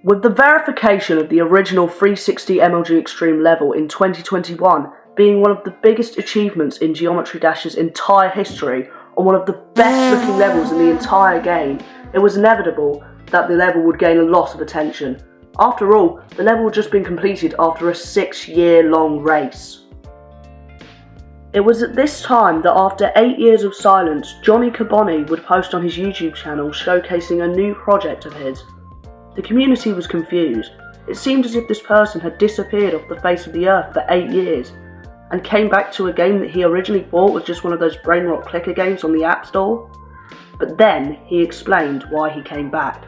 With the verification of the original 360mlg Extreme level in 2021 being one of the biggest achievements in Geometry Dash's entire history, and one of the best looking levels in the entire game, it was inevitable that the level would gain a lot of attention. After all, the level had just been completed after a 6-year-long race. It was at this time that after 8 years of silence, Johnny Carboni would post on his YouTube channel showcasing a new project of his. The community was confused. It seemed as if this person had disappeared off the face of the earth for 8 years, and came back to a game that he originally thought was just one of those brain rot clicker games on the App Store. But then he explained why he came back.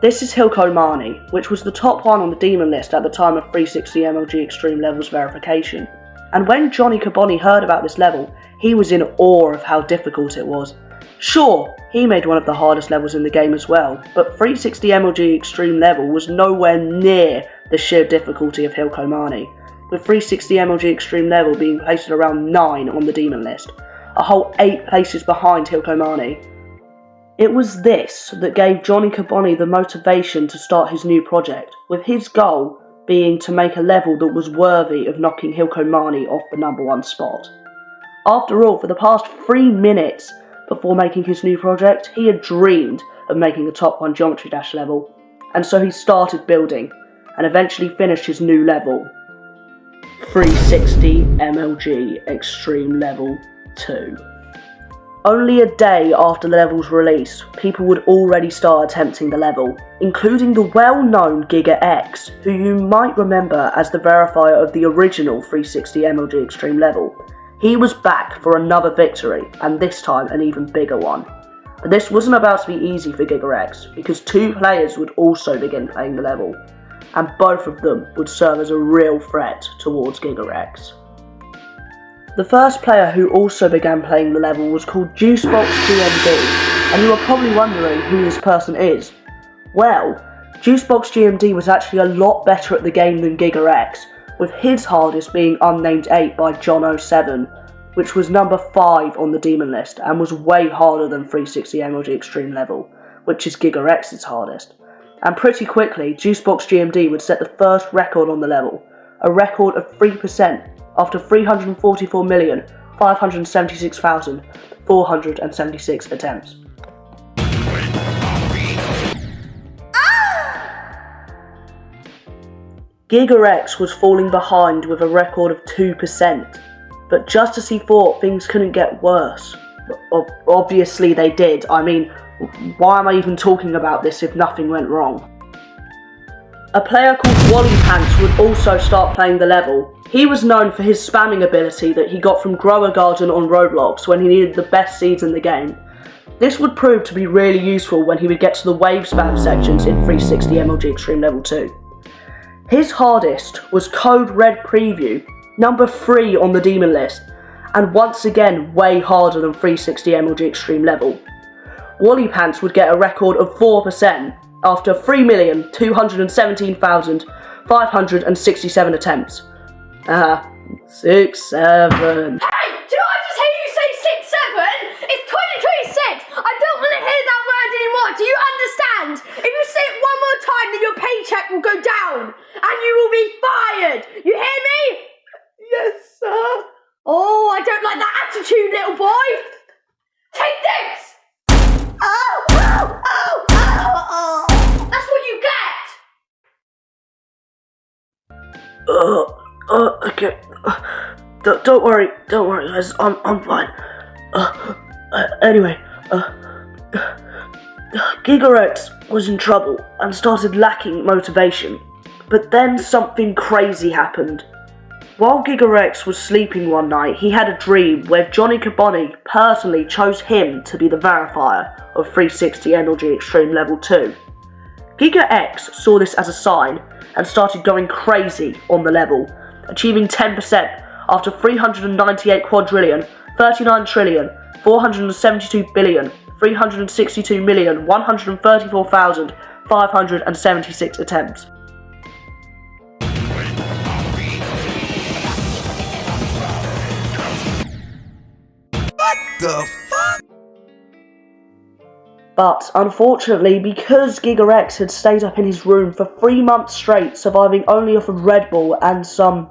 This is Hilko Mani, which was the top one on the demon list at the time of 360mlg Extreme level's verification. And when Johnny Carboni heard about this level, he was in awe of how difficult it was. Sure, he made one of the hardest levels in the game as well, but 360mlg Extreme level was nowhere near the sheer difficulty of Hilko Mani, with 360mlg Extreme level being placed at around 9 on the demon list, a whole 8 places behind Hilko Mani. It was this that gave Johnny Carboni the motivation to start his new project, with his goal being to make a level that was worthy of knocking Hilko Mani off the #1 spot. After all, for the past 3 minutes before making his new project, he had dreamed of making a top 1 Geometry Dash level, and so he started building, and eventually finished his new level, 360mlg Extreme Level 2. Only a day after the level's release, people would already start attempting the level, including the well-known Giga X, who you might remember as the verifier of the original 360mlg Extreme level. He was back for another victory, and this time an even bigger one. But this wasn't about to be easy for Giga X, because 2 players would also begin playing the level, and both of them would serve as a real threat towards Giga X. The first player who also began playing the level was called JuiceBoxGMD, and you are probably wondering who this person is. Well, JuiceBoxGMD was actually a lot better at the game than Giga X, with his hardest being Unnamed 8 by John07, which was number 5 on the demon list and was way harder than 360mlg Extreme level, which is Giga X's hardest. And pretty quickly, JuiceBoxGMD would set the first record on the level, a record of 3% after 344,576,476 attempts. Giga X was falling behind with a record of 2%, but just as he thought, things couldn't get worse. Obviously they did. I mean, why am I even talking about this if nothing went wrong? A player called Wally Pants would also start playing the level. He was known for his spamming ability that he got from Grower Garden on Roblox when he needed the best seeds in the game. This would prove to be really useful when he would get to the wave spam sections in 360mlg Extreme Level 2. His hardest was Code Red Preview, number 3 on the demon list, and once again way harder than 360mlg Extreme level. Wally Pants would get a record of 4% after 3,217,567 attempts. 6, 7. Hey! Did I just hear you say 6, 7? It's 2026! I don't want to hear that word anymore, do you understand? If you say it one more time, then your paycheck will go down, and you will be fired! You hear me? Yes, sir. Oh, I don't like that attitude, little boy! Take this! Oh, oh, oh, oh, oh! That's what you get! Okay. Don't worry, guys. I'm fine. Anyway, Giga X was in trouble and started lacking motivation. But then something crazy happened. While Giga X was sleeping one night, he had a dream where Johnny Carboni personally chose him to be the verifier of 360mlg Extreme Level 2. Giga X saw this as a sign and started going crazy on the level, achieving 10% after 398 quadrillion, 39 trillion, 472 billion, 362,134,576 attempts. What the fuck? But unfortunately, because Giga X had stayed up in his room for 3 months straight, surviving only off of Red Bull and some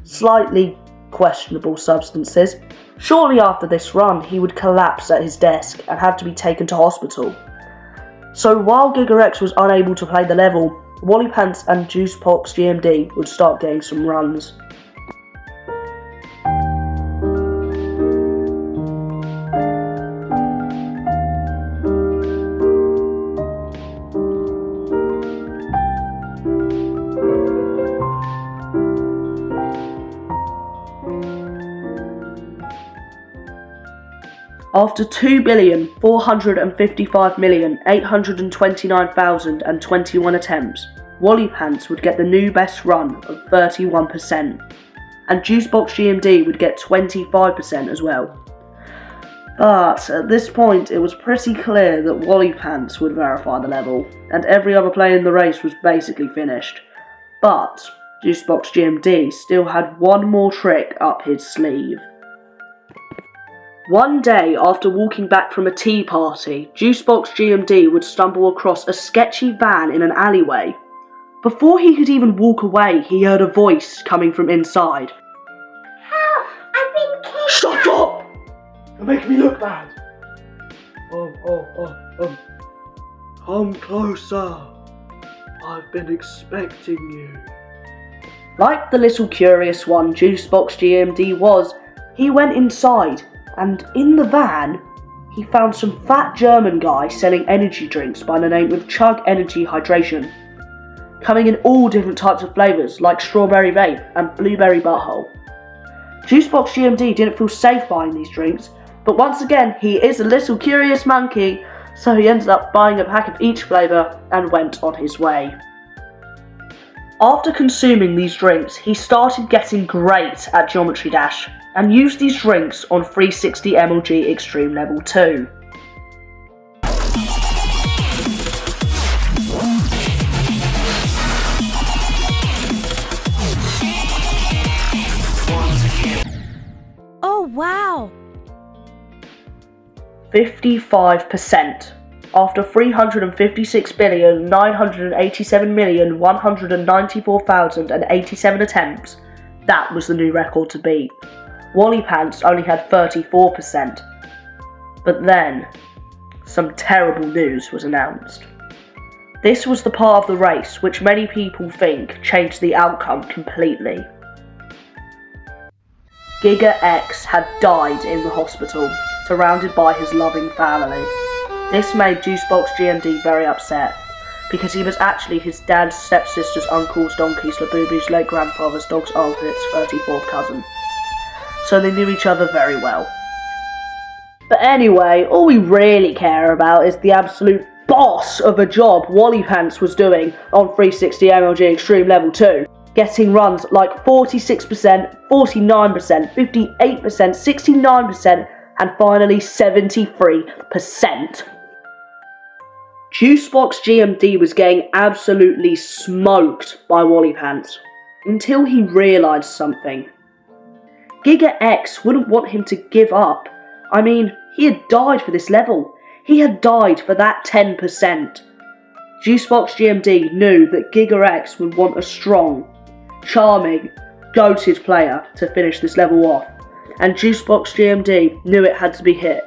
slightly questionable substances, shortly after this run he would collapse at his desk and have to be taken to hospital. So while Giga X was unable to play the level, Wally Pants and Juicebox GMD would start getting some runs. After 2,455,829,021 attempts, Wally Pants would get the new best run of 31%, and Juicebox GMD would get 25% as well. But at this point it was pretty clear that Wally Pants would verify the level, and every other player in the race was basically finished. But Juicebox GMD still had one more trick up his sleeve. One day, after walking back from a tea party, Juicebox GMD would stumble across a sketchy van in an alleyway. Before he could even walk away, he heard a voice coming from inside. Help! I've been kidnapped! Shut up! You're making me look bad. Come closer. I've been expecting you. Like the little curious one Juicebox GMD was, he went inside. And in the van, he found some fat German guy selling energy drinks by the name of Chug Energy Hydration, coming in all different types of flavours like strawberry vape and blueberry butthole. Juicebox GMD didn't feel safe buying these drinks, but once again he is a little curious monkey, so he ended up buying a pack of each flavour and went on his way. After consuming these drinks, he started getting great at Geometry Dash, and used these drinks on 360mlg Extreme Level 2. Oh wow! 55%. After 356,987,194,087 attempts, that was the new record to beat. Wally Pants only had 34%. But then, some terrible news was announced. This was the part of the race which many people think changed the outcome completely. Giga X had died in the hospital, surrounded by his loving family. This made Juicebox GMD very upset, because he was actually his dad's stepsister's uncle's donkey's Labubu's late grandfather's dog's armpit's 34th cousin. So they knew each other very well. But anyway, all we really care about is the absolute boss of a job Wally Pants was doing on 360mlg Extreme Level 2. Getting runs like 46%, 49%, 58%, 69%, and finally 73%. Juicebox GMD was getting absolutely smoked by Wally Pants, until he realised something. Giga X wouldn't want him to give up. I mean, he had died for this level. He had died for that 10%. Juicebox GMD knew that Giga X would want a strong, charming, goated player to finish this level off, and Juicebox GMD knew it had to be hit.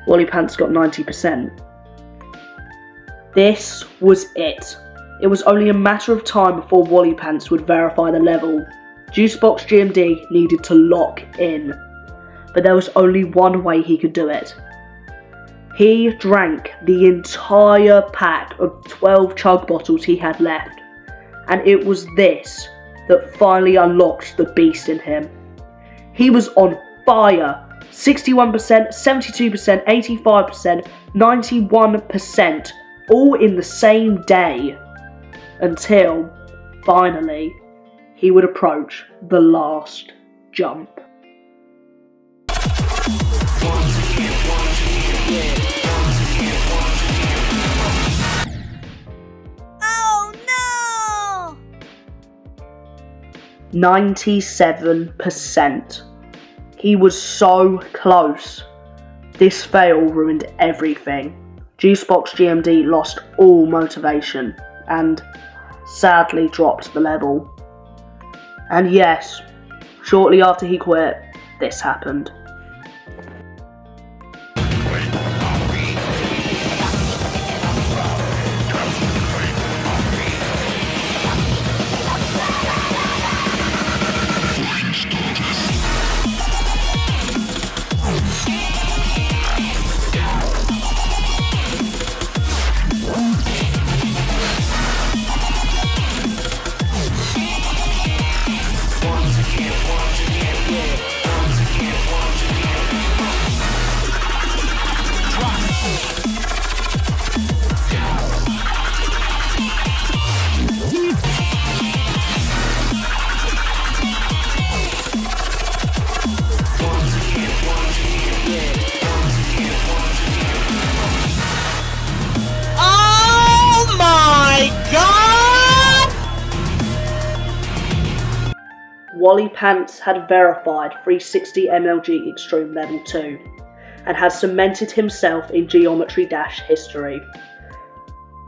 Wally Pants got 90%. This was it. It was only a matter of time before Wally Pants would verify the level. Juicebox GMD needed to lock in, but there was only one way he could do it. He drank the entire pack of 12 chug bottles he had left, and it was this that finally unlocked the beast in him. He was on fire 61%, 72%, 85%, 91%, all in the same day, until, finally, he would approach the last jump. Oh no! 97%. He was so close. This fail ruined everything. Juicebox GMD lost all motivation and sadly dropped the level. And yes, shortly after he quit, this happened. Wally Pants had verified 360mlg Extreme Level 2 and has cemented himself in Geometry Dash history.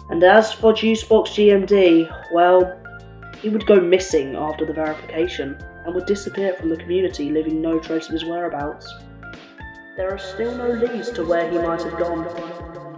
And as for Juicebox GMD, well, he would go missing after the verification and would disappear from the community, leaving no trace of his whereabouts. There are still no leads to where he might have gone.